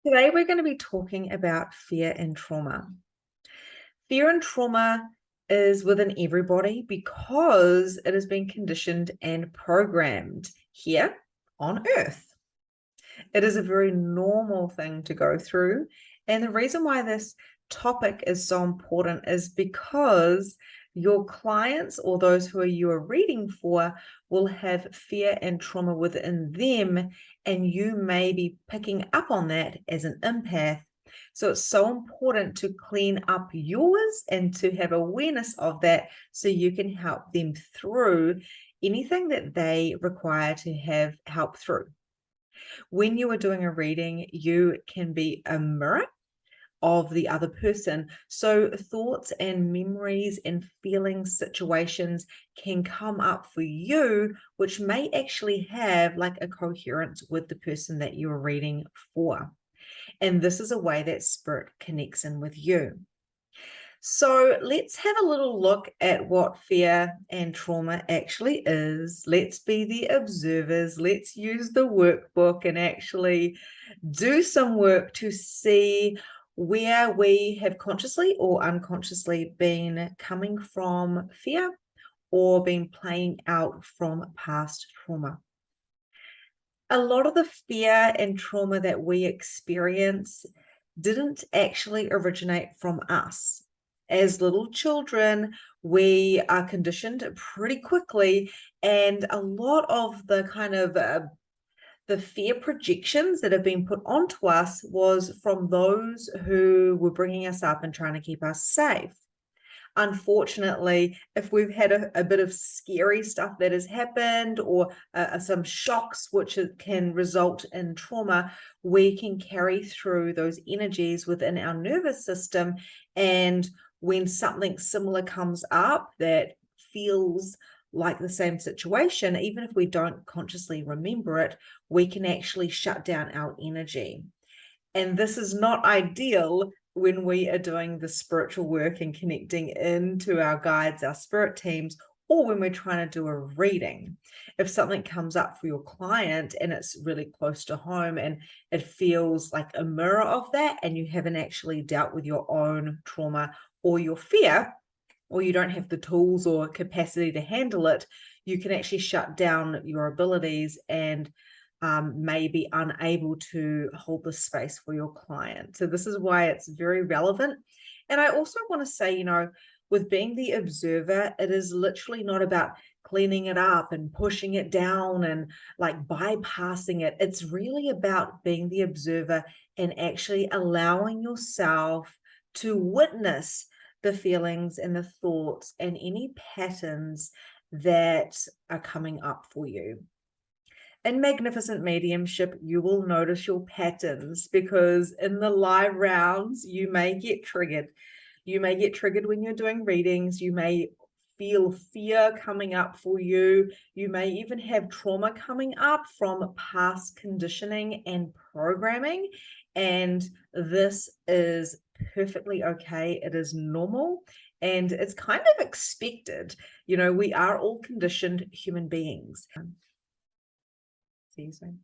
Today, we're going to be talking about fear and trauma. Fear and trauma is within everybody because it has been conditioned and programmed here on Earth. It is a very normal thing to go through. And the reason why this topic is so important is because your clients or those who you are reading for will have fear and trauma within them, and you may be picking up on that as an empath. So it's so important to clean up yours and to have awareness of that so you can help them through anything that they require to have help through. When you are doing a reading, you can be a mirror of the other person. So thoughts and memories and feelings, situations can come up for you, which may actually have like a coherence with the person that you're reading for. And this is a way that spirit connects in with you. So let's have a little look at what fear and trauma actually is. Let's be the observers. Let's use the workbook and actually do some work to see where we have consciously or unconsciously been coming from fear or been playing out from past trauma. A lot of the fear and trauma that we experience didn't actually originate from us. As little children, we are conditioned pretty quickly, and a lot of the kind of the fear projections that have been put onto us was from those who were bringing us up and trying to keep us safe. Unfortunately, if we've had a bit of scary stuff that has happened or some shocks which can result in trauma, we can carry through those energies within our nervous system. And when something similar comes up that feels like the same situation, even if we don't consciously remember it, we can actually shut down our energy. And this is not ideal when we are doing the spiritual work and connecting into our guides, our spirit teams, or when we're trying to do a reading. If something comes up for your client and it's really close to home and it feels like a mirror of that, and you haven't actually dealt with your own trauma or your fear, or you don't have the tools or capacity to handle it, you can actually shut down your abilities and may be unable to hold the space for your client. So this is why it's very relevant. And I also want to say, with being the observer, it is literally not about cleaning it up and pushing it down and like bypassing it. It's really about being the observer and actually allowing yourself to witness the feelings and the thoughts and any patterns that are coming up for you. In magnificent mediumship, you will notice your patterns because in the live rounds, you may get triggered. You may get triggered when you're doing readings. You may feel fear coming up for you. You may even have trauma coming up from past conditioning and programming. And this is perfectly okay. It is normal and it's kind of expected. We are all conditioned human beings. See you soon.